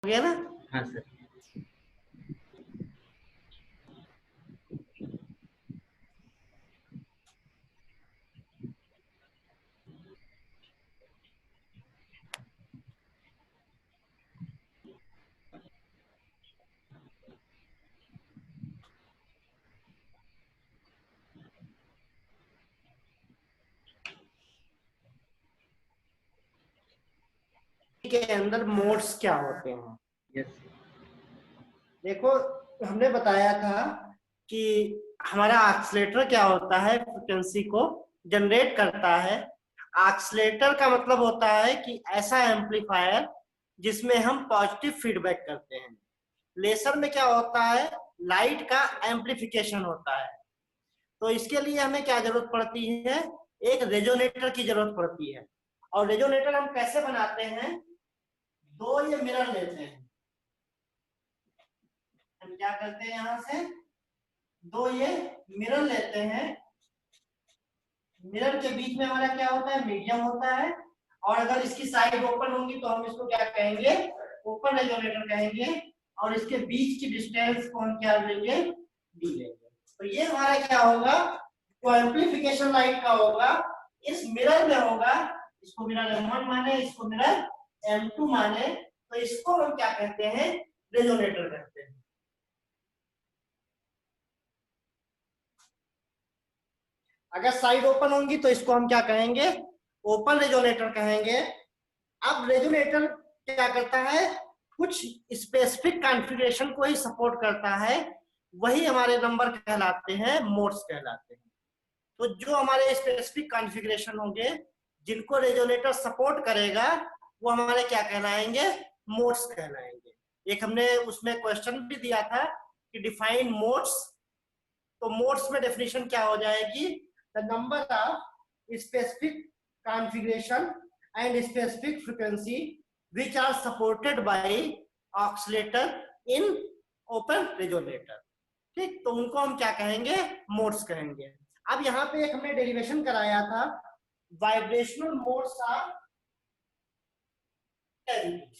गया ना? हाँ सर। के अंदर मोड्स क्या होते हैं? यस। देखो, हमने बताया था कि हमारा ऑक्सीलेटर क्या होता है, फ्रिक्वेंसी को जनरेट करता है। ऑक्सीलेटर का मतलब होता है कि ऐसा एम्पलीफायर जिसमें हम पॉजिटिव फीडबैक करते हैं। लेसर में क्या होता है, लाइट का एम्पलीफिकेशन होता है। तो इसके लिए हमें क्या जरूरत पड़ती है, एक रेजोनेटर की जरूरत पड़ती है। और रेजोनेटर हम कैसे बनाते हैं, दो ये मिरर लेते हैं। हम क्या करते हैं, यहां से दो ये मिरर लेते हैं। मिरर के बीच में हमारा क्या होता है, मीडियम होता है। और अगर इसकी साइड ओपन होंगी तो हम इसको क्या कहेंगे, ओपन रेजोनेटर कहेंगे। और इसके बीच की डिस्टेंस को हम क्या लेंगे, डी लेंगे। तो ये हमारा क्या होगा, जो एम्पलीफिकेशन लाइट का होगा इस मिरर में होगा। इसको मिरर M1 माने, इसको मिरर M2 माने, तो इसको हम क्या कहते हैं, रेजोनेटर कहते हैं। अगर साइड ओपन होंगी तो इसको हम क्या कहेंगे, ओपन रेजोनेटर कहेंगे। अब रेजोनेटर क्या करता है, कुछ स्पेसिफिक कॉन्फ़िगरेशन को ही सपोर्ट करता है, वही हमारे नंबर कहलाते हैं, मोड्स कहलाते हैं। तो जो हमारे स्पेसिफिक कॉन्फ़िगरेशन होंगे, जिनको रेजोनेटर सपोर्ट करेगा, वो हमारे क्या कहलाएंगे, मोड्स कहलाएंगे। एक हमने उसमें क्वेश्चन भी दिया था कि डिफाइन मोड्स। तो मोड्स में डेफिनेशन क्या हो जाएगी, the number of specific configuration and specific frequency which are supported by oscillator in open resonator। ठीक, तो उनको हम क्या कहेंगे, मोड्स कहेंगे। अब यहाँ पे एक हमने डेरिवेशन कराया था, वाइब्रेशनल मोड्स ऑफ कैविटी।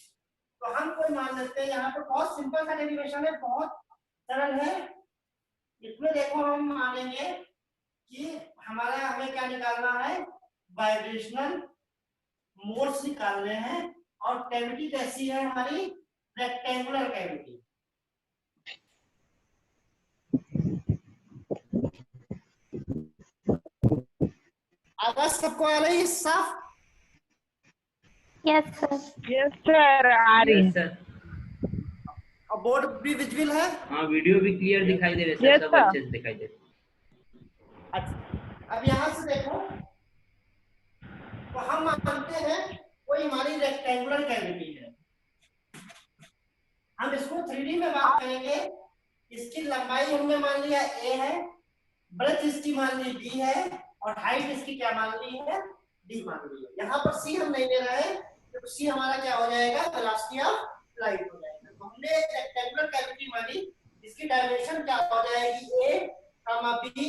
तो हम कोई मान लेते हैं, यहाँ पे बहुत सिंपल सा डेरिवेशन है, बहुत सरल है। इसमें देखो हम मानेंगे कि हमें क्या निकालना है, वाइब्रेशनल मोड्स निकालने हैं। और कैविटी कैसी है हमारी, रेक्टेंगुलर कैविटी। आवाज सबको आ रही है साफ? Yes sir. यस सर, आ रही यस है। सर। और बोर्ड भी विजिबल है? हाँ, वीडियो भी क्लियर दिखाई दे रहे सर, यस सब सर। अच्छे से दिखाई दे रहे। अच्छा, अब यहां से देखो, तो हम मानते हैं कोई हमारी रेक्टेंगुलर कैविटी है। हम इसको 3D में बात करेंगे। इसकी लंबाई हमने मान लिया a है, ब्रेथ इसकी मान ली b है, और हाइट इसकी क्या मान ली है, d मान ली है। यहाँ पर c हम नहीं ले रहे हैं, तो c हमारा क्या हो जाएगा, वेलोसिटी ऑफ लाइट हो जाएगा। तो हमने रेक्टेंगुलर कैविटी मानी, इसकी डायमेंशन क्या हो जाएगी, a, b, d।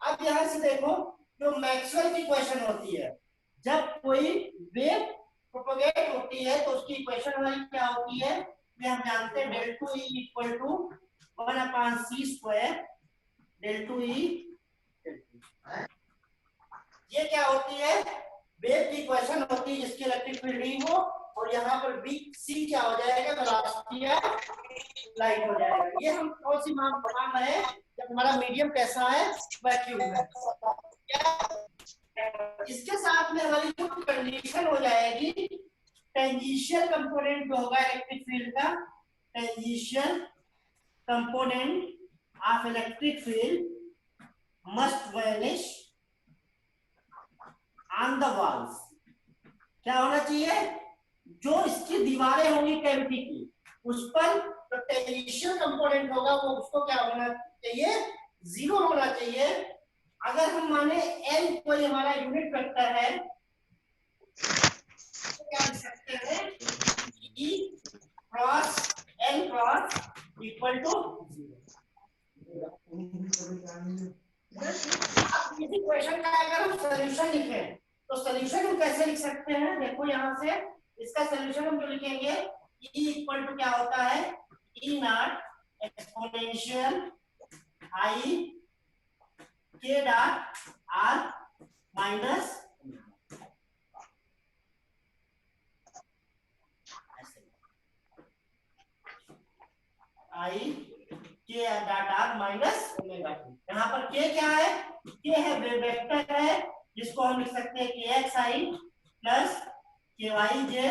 अब यहाँ से देखो, जो मैक्सवेल की इक्वेशन होती है, जब कोई वेव प्रोपगेट होती है तो उसकी इक्वेशन हमारी क्या होती है, ये हम जानते हैं, del 2E equal to 1/c², del 2E। ये क्या होती है, वेव की इक्वेशन होती है जिसकी इलेक्ट्रिक फील्ड ई हो, और यहाँ पर बी सी क्या हो जाएगा, वेलोसिटी ऑफ लाइट हो जाएगा। ये हम कौन सी मान रहे हैं, जब हमारा मीडियम कैसा है, वैक्यूम है। इसके साथ में हमारी जो कंडीशन हो जाएगी, टेंजेंशियल कंपोनेंट जो होगा इलेक्ट्रिक फील्ड का, tangential component of electric field must vanish on the walls. क्या होना चाहिए, जो इसकी दीवारें होंगी कैविटी की, उस पर जो टेंजेंशियल कंपोनेंट होगा वो उसको क्या होना चाहिए, 0 होना चाहिए। अगर हम माने n कोई हमारा यूनिट वेक्टर है, तो क्या लिख सकते हैं, E cross n cross equal to 0। अब इस इक्वेशन का अगर हम सॉल्यूशन लिखें, तो सॉल्यूशन हम कैसे लिख सकते हैं, देखो यहाँ से इसका सॉल्यूशन हम जो लिखेंगे, ई इक्वल टू क्या होता है, ई नॉट एक्सपोनेंशियल आई के डॉट आर माइनस आई के dot are minus omega T. यहाँ पर के क्या है, के है वेक्टर है जिसको हम लिख सकते हैं के एक्स आई प्लस के वाई जे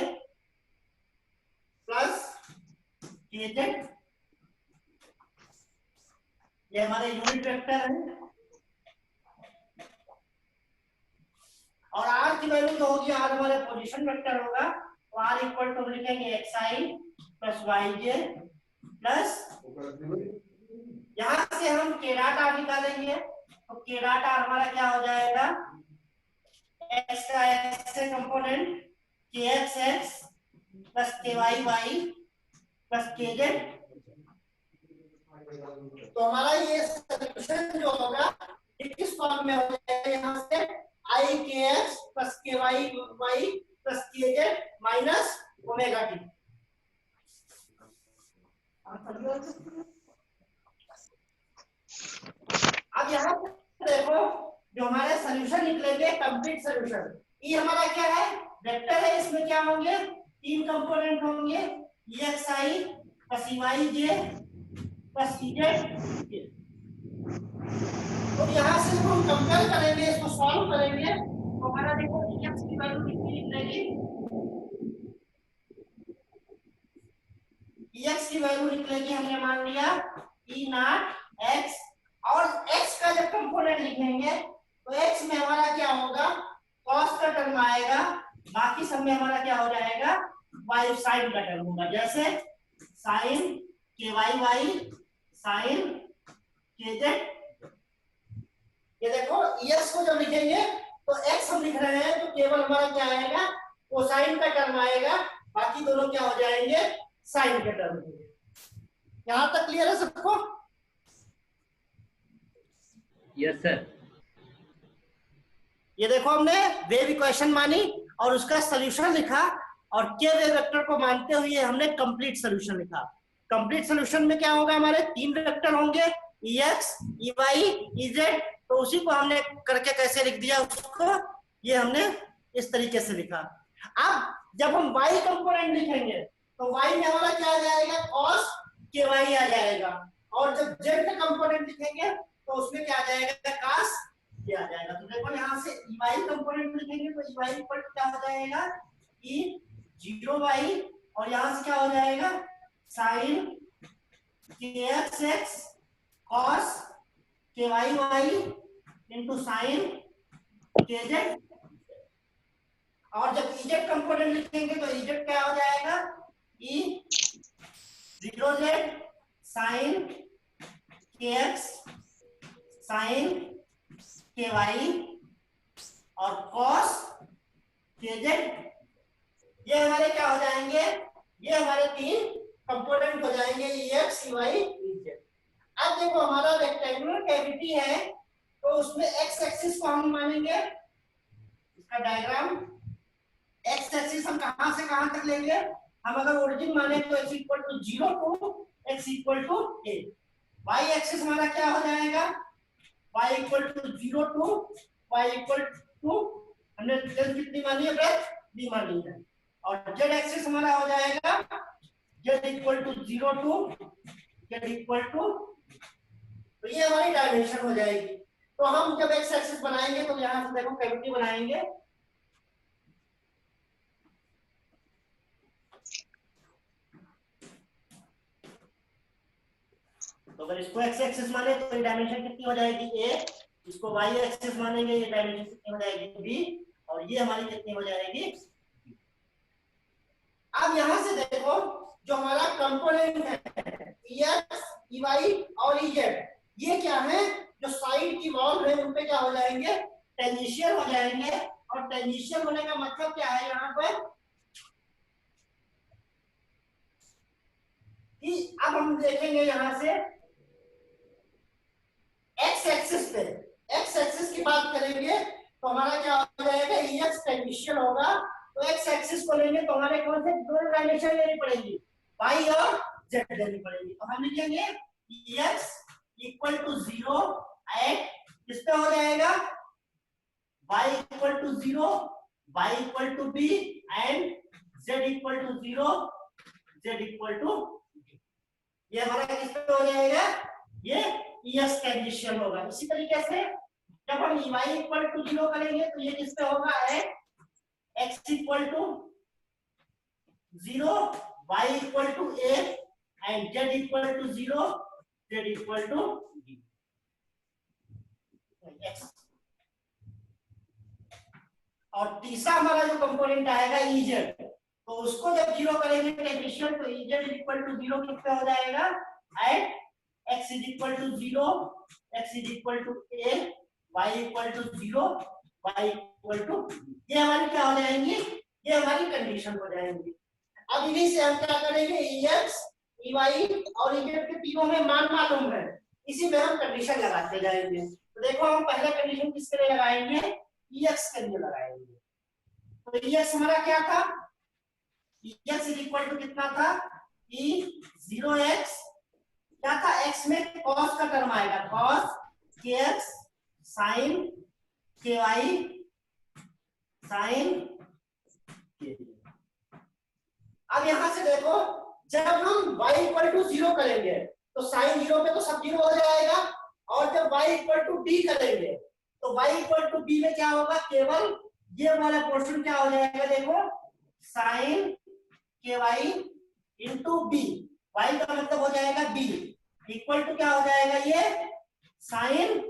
प्लस के जेड, ये हमारे यूनिट वेक्टर है। और आर की वैल्यू जो होगी, आर हमारे पोजीशन वेक्टर होगा, तो आर इक्वल टू लिखेंगे एक्स आई प्लस वाई जे प्लस, यहां से हम के डॉट आर निकालेंगे, तो के डॉट आर हमारा क्या हो जाएगा, एक्स का एक्स से कंपोनेंट के एक्स एक्स प्लस के वाई वाई प्लस के जेड। तो हमारा ये सॉल्यूशन जो होगा ये किस फॉर्म में हो जाएगा, यहाँ से आई के एक्स प्लस के वाई वाई प्लस के जेड माइनस ओमेगा टी। अब यहाँ पे देखो जो हमारे सॉल्यूशन निकलेंगे कंप्लीट सॉल्यूशन, ये हमारा क्या है, वेक्टर है, इसमें क्या होंगे, तीन कंपोनेंट होंगे, एक्स आई प्लस वाई जे प्लस जेड। तो यहाँ से जब हम कंपेयर करेंगे, इसको सॉल्व करेंगे, तो हमारा देखो एक्स की वैल्यू कितनी निकलेगी, एक्स की वैल्यू निकलेगी, हमने मान लिया ई नॉट एक्स, और x का जब कंपोनेंट लिखेंगे तो x में हमारा क्या होगा, cos का टर्म आएगा, बाकी सब में हमारा क्या हो जाएगा, y sin का टर्म होगा, जैसे sin के वाई वाई sin के जेड। ये देखो x को जब लिखेंगे तो x हम लिख रहे हैं तो केवल हमारा क्या आएगा, कोसाइन का टर्म आएगा, बाकी दोनों क्या हो जाएंगे, साइन के टर्म। यहां तक क्लियर है सबको? Yes sir. ये देखो हमने वेव इक्वेशन मानी और उसका सॉल्यूशन लिखा, और के वेव वेक्टर को मानते हुए हमने कंप्लीट सॉल्यूशन लिखा। कंप्लीट सॉल्यूशन में क्या होगा, हमारे तीन वेक्टर होंगे, e x e y e z, तो उसी को हमने करके कैसे लिख दिया उसको, ये हमने इस तरीके से लिखा। अब जब हम y कंपोनेंट लिखेंगे तो y में हमारा क्या आ जाएगा, cos के वाई आ जाएगा, और जब z का कंपोनेंट लिखेंगे तो उसमें क्या आ जाएगा, cos के आ जाएगा। तो देखो यहाँ से y कंपोनेंट लिखेंगे तो y इक्वल टू क्या हो जाएगा, e 0y, और यहाँ से क्या हो जाएगा, sin kx cos के वाई वाई इंटू साइन के जेड, और जब इजेड कंपोनेंट लिखेंगे तो इजेड क्या हो जाएगा, ई 0z साइन के एक्स साइन के वाई और कॉस के जेड, ये हमारे क्या हो जाएंगे, ये हमारे तीन कंपोनेंट हो जाएंगे, e x e y e z. अब देखो हमारा रेक्टेंगुलर कैविटी है तो उसमें एक्स एक्सिस को हम मानेंगे, इसका डायग्राम, एक्स एक्सिस हम कहां से कहां तक लेंगे, हम अगर ओरिजिन माने तो x equal to 0 to x equal to a, y axis हमारा क्या हो जाएगा, y equal to 0 to y equal to, हमने लेंथ कितनी मानी है, ब्रेथ b मानी है, और z एक्सिस हमारा हो जाएगा z equal to 0 to z equal to, तो ये हमारी डायमेंशन हो जाएगी। तो हम जब x एक्सिस बनाएंगे तो यहां से देखो कैविटी बनाएंगे, तो अगर इसको x एक्सिस माने तो ये डायमेंशन कितनी हो जाएगी a, इसको y एक्सिस मानेंगे ये डायमेंशन कितनी हो जाएगी b, और ये हमारी कितनी हो जाएगी। अब यहां से देखो जो हमारा कंपोनेंट है ex ey और ez, ये क्या है, जो साइड की वॉल है उन पे क्या हो जाएंगे, टेंजेंशियल हो जाएंगे, और टेंजेंशियल होने का मतलब क्या है, यहाँ पर कि अब हम देखेंगे यहां से एक्स एक्सिस पे, एक्स एक्सिस की बात करेंगे तो हमारा क्या हो जाएगा, ex टेंजेंशियल होगा तो एक्स एक्सिस को लेंगे तो हमारे कौन से दोनों डायमेंशन लेनी पड़ेगी, वाई और जेड लेनी पड़ेगी। तो हम लिखेंगे एक्स इक्वल टू 0 एट किस पे हो जाएगा, y equal to 0, y equal to b and z equal to 0, z equal to b। ये हमारा किस पे हो जाएगा, ये EX कंडीशन होगा। इसी तरीके से जब हम y इक्वल टू 0 करेंगे तो ये किस पे होगा, x equal to 0, y equal to a and z equal to 0, z equal to b। और तीसरा हमारा जो कंपोनेंट आएगा इजेड, तो उसको जब 0 करेंगे टेंजेंशियल तो इजेड इक्वल टू 0 कितना हो जाएगा, at x is equal to 0, x is equal to a, y equal to 0, y equal to, ये हमारी क्या हो जाएंगी, ये हमारी कंडीशन हो जाएंगी। अब इन्हीं से हम क्या करेंगे, ex ey और ez के तीनों में मान मालूम है, इसी में हम कंडीशन लगाते जाएंगे। तो देखो हम पहले कंडीशन किसके लिए लगाएंगे, ex के लिए लगाएंगे। तो ex हमारा क्या था, ex इज इक्वल टू कितना था, e0x क्या था, x में cos का टर्म आएगा, cos kx sin ky sin k। अब यहां से देखो जब हम y इक्वल टू 0 करेंगे तो sin 0 पे तो सब 0 हो जाएगा, और जब y इक्वल टू b करेंगे तो y इक्वल टू b में क्या होगा, केवल ये वाला पोर्शन क्या हो जाएगा, देखो sin ky into b, y का मतलब हो जाएगा b इक्वल टू क्या हो जाएगा, ये sin,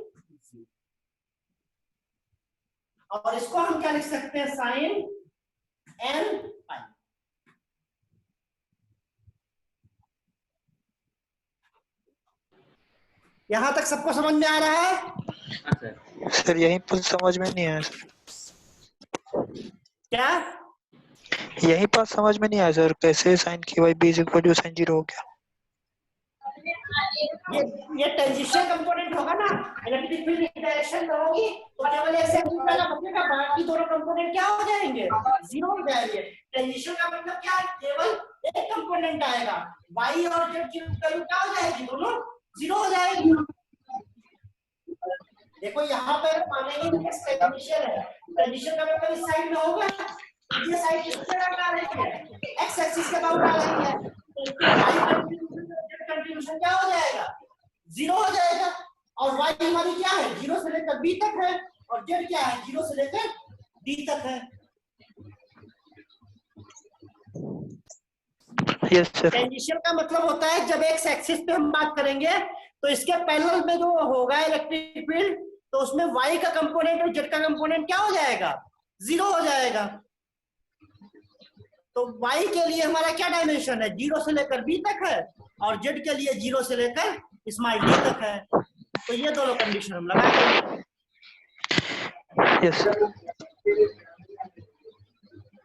और इसको हम क्या लिख सकते हैं, sin n पाई। यहां तक सबको समझ में आ रहा है? हाँ सर। सर यही पर समझ में नहीं आया सर। क्या यही बात समझ में नहीं आया सर, कैसे साइन की Y B is equal to sine 0 हो गया। ये टेंजेंशियल कंपोनेंट होगा ना, इलेक्ट्रिक फील्ड की डायरेक्शन में होगी तो केवल ऐसे वाला बचेगा, बाकी दोनों कंपोनेंट क्या हो जाएंगे, 0 हो जाएंगे। टेंजेंशियल का मतलब क्या है, केवल एक कंपोनेंट आएगा, y और z की वैल्यू क्या हो जाएगी, दोनों 0 हो जाएगी। देखो यहाँ पे मानेंगे कि टेंजेंशियल है, टेंजेंशियल का मतलब इस साइड में होगा, ये साइड किसके बाउंड आ रही है, x एक्सिस के बाउंड आ रही है, तो y कंट्रीब्यूशन क्या हो जाएगा, 0 हो जाएगा। और y हमारी क्या है, 0 से लेकर b तक है, और z क्या है, 0 से लेकर d तक है। Yes sir. टेंजेंशियल का मतलब होता है जब x एक्सिस पे हम बात करेंगे तो इसके पैरेलल में जो होगा इलेक्ट्रिक फील्ड, तो उसमें y का कंपोनेंट और z का कंपोनेंट क्या हो जाएगा, 0 हो जाएगा। तो y के लिए हमारा क्या डायमेंशन है, 0 से लेकर b तक है, और z के लिए 0 से लेकर स्मॉल d तक है। तो ये दोनों कंडीशन हम लगा देंगे। Yes sir.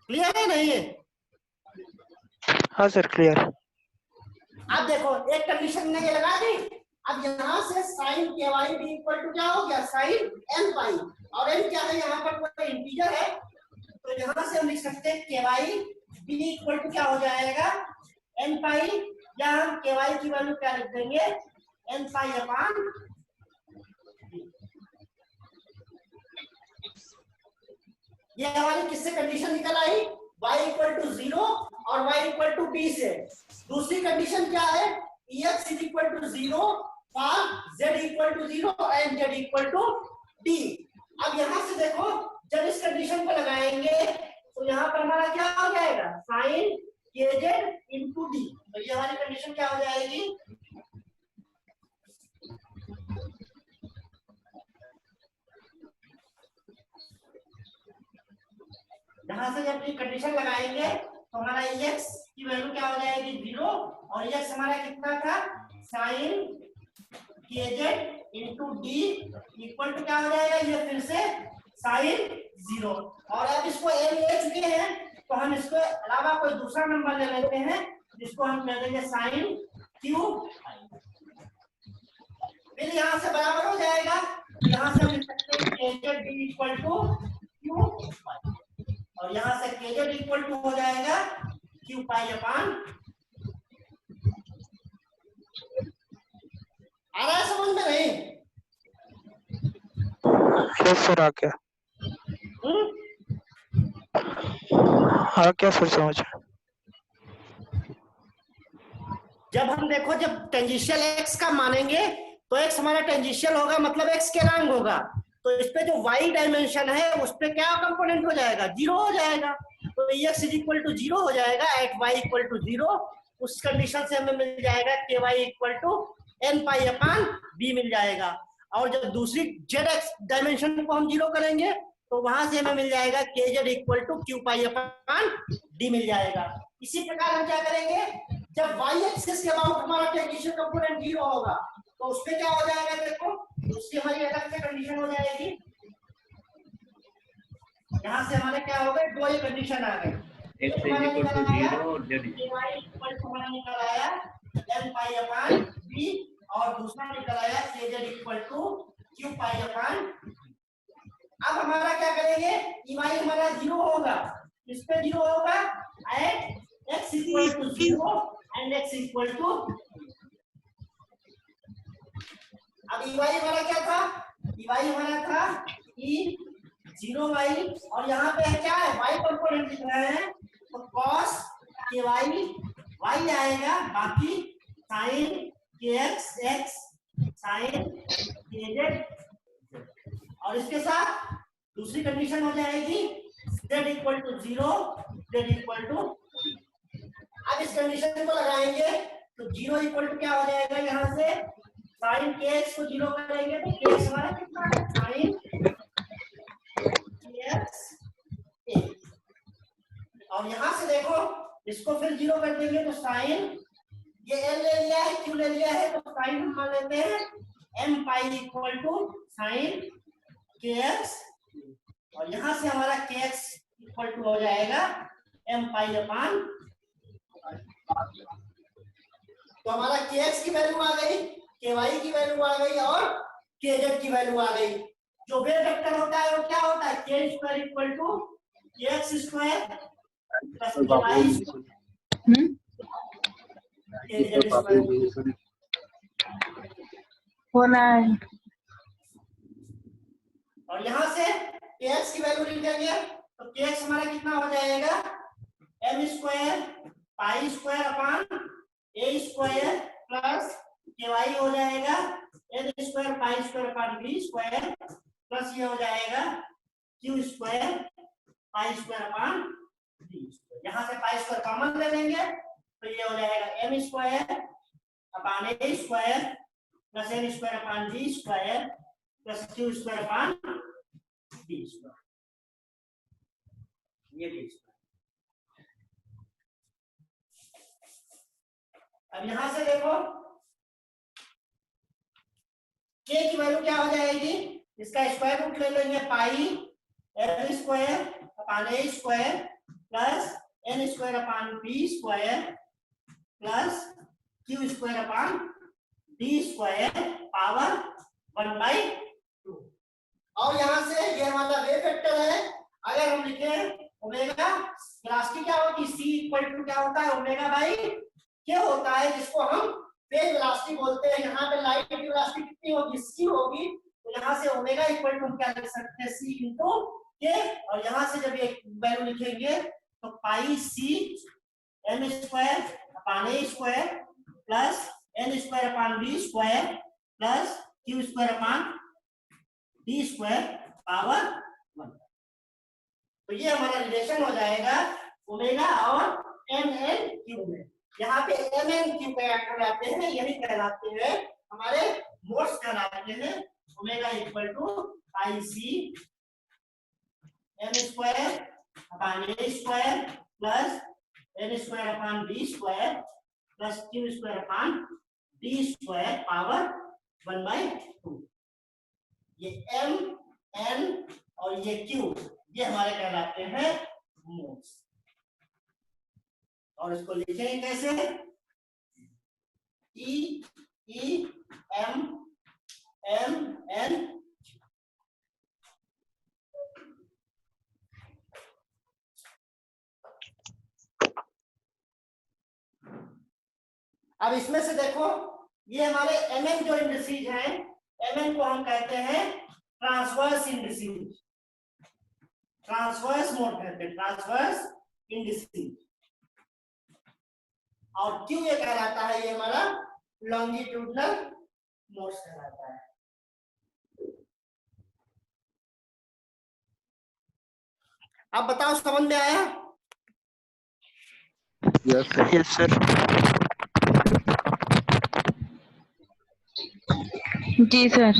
क्लियर है नहीं है? हाँ सर क्लियर। अब देखो एक कंडीशन ने ये लगा दी, अब यहाँ से साइन के वाई बी इक्वल टू क्या हो गया, साइन एन पाई, और एन क्या है, यहाँ पर कोई इंटीजर है, तो यहाँ से हम लिख सकते हैं के वाई बी इक्वल टू क्या हो जाएगा, एन पाई, या हम के वाई की वैल्यू क्या लिख देंगे, एन पाई अपान। ये हमारी किससे कंडीशन निकल आई, y इक्वल टू 0 और y इक्वल टू b से। दूसरी कंडीशन क्या है, ex इज इक्वल टू 0 और z equal to 0 and z equal to d। अब यहां से देखो जब इस कंडीशन को लगाएंगे तो यहाँ पर हमारा क्या हो जाएगा, साइन kz इंटू d। तो ये हमारी कंडीशन क्या हो जाएगी, यहां से जब ये कंडीशन लगाएंगे तो हमारा ex की वैल्यू क्या हो जाएगी, 0, और ex हमारा कितना था, sine kz into d equal to क्या हो जाएगा, ये फिर से साइन 0। और अब इसको a ले चुके हैं तो हम इसको अलावा कोई दूसरा नंबर ले लेते हैं जिसको हम कह देंगे साइन क्यूब। फिर यहाँ से बराबर हो जाएगा, यहाँ से हम लिख सकते हैं kz d equal two cube, और और यहाँ से kz इक्वल टू हो जाएगा q पाई अपान। आ रहा है समझ में नहीं? यस सर, आ गया। आ गया सर समझ। जब हम देखो जब टेंजेंशियल x का मानेंगे तो x हमारा टेंजेंशियल होगा, मतलब x स्केलॉन्ग होगा, तो इस पे जो y डायमेंशन है उस पे क्या कंपोनेंट हो जाएगा, 0 हो जाएगा। तो x इज इक्वल टू 0 हो जाएगा एट y इक्वल टू 0। उस कंडीशन से हमें मिल जाएगा ky equal to n pi upon b मिल जाएगा। और जब दूसरी zx डायमेंशन को हम 0 करेंगे तो वहां से हमें मिल जाएगा kz equal to q pi upon d मिल जाएगा। इसी प्रकार हम क्या करेंगे, जब y एक्सिस के अबाउट हमारा टेंजेंशियल कंपोनेंट 0 होगा तो उसपे क्या हो जाएगा, देखो उसकी हमारी अलग से कंडीशन हो जाएगी। यहाँ से हमारे क्या हो गए, दो ही कंडीशन आ गए। x इज इक्वल टू 0 और z y इक्वल टू हमारा निकल आया n पाई अपान b और दूसरा निकल आया kz equal to q pi अपान। अब हमारा क्या करेंगे, y हमारा 0 होगा, इस पे 0 होगा at x equal to 0 and x equal to. अब y हमारा क्या था, y हमारा था e 0y और यहाँ पे क्या है, y कंपोनेंट लिख रहे हैं तो cos ky y आएगा, बाकी sin kx x sin kz, और इसके साथ दूसरी कंडीशन हो जाएगी z equal to 0 z equal to. अब इस कंडीशन को लगाएंगे तो 0 इक्वल टू क्या हो जाएगा, यहाँ से sin kx को 0 करेंगे तो kx हमारा कितना है, sin kx a। और यहाँ से देखो इसको फिर 0 कर देंगे तो sin, ये l ले लिया है q ले लिया है तो sin हम मान लेते हैं m pi equal to sin kx, और यहाँ से हमारा kx इक्वल टू हो जाएगा m पाई अपान। तो हमारा kx की वैल्यू आ गई, ky की वैल्यू आ गई और kz की वैल्यू आ गई। जो वेव वेक्टर होता है वो क्या होता है, k square equal to kx square plus ky square kz square होना है। और यहाँ से kx की वैल्यू लिखेंगे तो kx हमारा कितना हो जाएगा, m square pi square upon a square plus ky हो जाएगा n square pi square upon b square plus ये हो जाएगा q square pi square upon b square. यहाँ से पाई स्क्वायर कॉमन ले लेंगे तो ये हो जाएगा m square upon a square plus n square upon b square plus q square upon b square, ये b स्क्वायर। अब यहां से देखो k की वैल्यू क्या हो जाएगी, इसका स्क्वायर रूट ले लेंगे, पाई l square upon a square plus n square upon b square plus q square upon d square power 1/2। और यहां से ये हमारा वेव वेक्टर है, अगर हम लिखे ओमेगा वेलोसिटी क्या होगी, c इक्वल टू क्या होता है, ओमेगा बाई k होता है, जिसको हम फेज वेलोसिटी बोलते हैं। यहाँ पे लाइट की वेलोसिटी कितनी होगी, c होगी, तो यहाँ से ओमेगा इक्वल टू क्या लिख सकते हैं, c इंटू k, और यहाँ से जब ये वैल्यू लिखेंगे तो पाई c m square upon a square plus n square upon b square plus q square upon d square power 1। तो ये हमारा रिलेशन हो जाएगा ओमेगा और mn क्यूब में। यहाँ पे mn क्यूब कहलाते हैं, यही कहलाते हैं हमारे मोड्स कहलाते हैं। Omega equal to pi c m square upon a square plus n square upon b square plus q square upon d square power 1/2। ये m n और ये q ये हमारे कहलाते हैं मोड्स। और इसको लिखेंगे कैसे, E E M M N अब इसमें से देखो, ये हमारे एमएन जो इंडिसेज हैं, एमएन को हम कहते हैं ट्रांसवर्स इंडिसेज, ट्रांसवर्स मोड कहते हैं, ट्रांसवर्स इंडिसेज। और क्यों ये कहलाता है, ये हमारा लॉन्गिट्यूडनल मोड्स कहलाता है। अब बताओ समझ में आया? Yes sir. जी सर।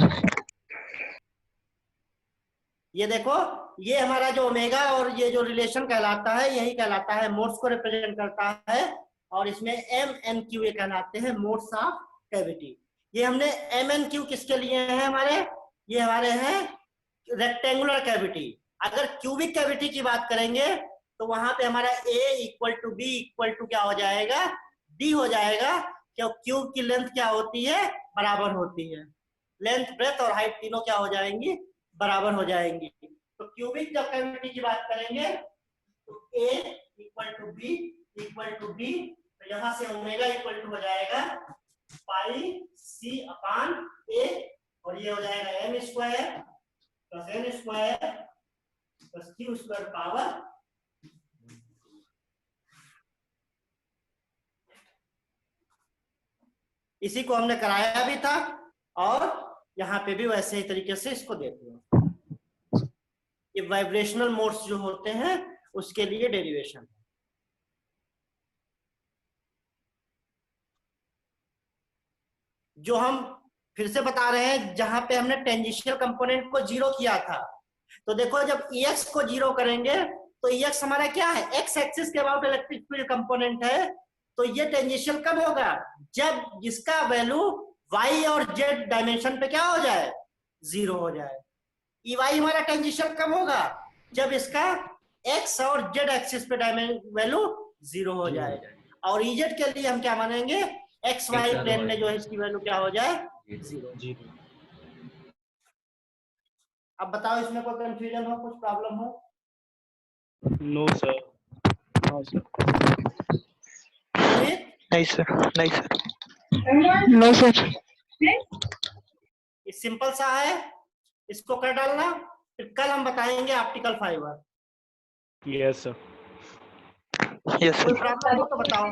ये देखो, ये हमारा जो ओमेगा और ये जो रिलेशन कहलाता है, यही कहलाता है, मोड्स को रिप्रेजेंट करता है। और इसमें एम एन क्यू ये कहलाते हैं मोड्स ऑफ कैविटी। ये हमने एम एन क्यू किसके लिए हैं हमारे, ये हमारे हैं रेक्टेंगुलर कैविटी। अगर क्यूबिक कैविटी की बात करेंगे तो वहां पे हमारा a equal to b equal to क्या हो जाएगा, डी हो जाएगा। क्यों, क्यूब की लेंथ क्या होती है, बराबर होती है। लेंथ, ब्रेथ और हाइट तीनों क्या हो जाएंगी, बराबर हो जाएंगी। तो क्यूबिक जब कैविटी की बात करेंगे तो a equal to b equal to d, तो यहां से ओमेगा इक्वल टू हो जाएगा पाई सी अपान ए, और ये हो जाएगा M square plus N square plus Q square power. इसी को हमने कराया भी था और यहाँ पे भी वैसे ही तरीके से इसको देखो। ये वाइब्रेशनल मोड्स जो होते हैं उसके लिए डेरिवेशन। जो हम फिर से बता रहे हैं, जहां पे हमने टेंजेंशियल कंपोनेंट को जीरो किया था, तो देखो जब EX को जीरो करेंगे तो EX हमारा क्या है, एक्स एक्सिस के अबाउट इलेक्ट्रिक फील्ड कंपोनेंट है। तो ये टेंजेंशियल कब होगा, जब इसका वैल्यू y और z डायमेंशन पे क्या हो जाए, जीरो हो जाए। EY हमारा टेंजेंशियल कब होगा, जब इसका x और z एक्सिस पे वैल्यू जीरो हो जाए। और EZ के लिए हम क्या मानेंगे, XY प्लेन में जो है इसकी वैल्यू क्या हो जाए, जीरो। अब बताओ इसमें कोई कंफ्यूजन हो, कुछ प्रॉब्लम हो? No sir. नहीं सर, नहीं सर। No sir. ये सिंपल सा है, इसको कर डालना, फिर कल हम बताएंगे optical fibre. Yes sir. Yes कोई सर। प्रॉब्लम हो तो बताओ।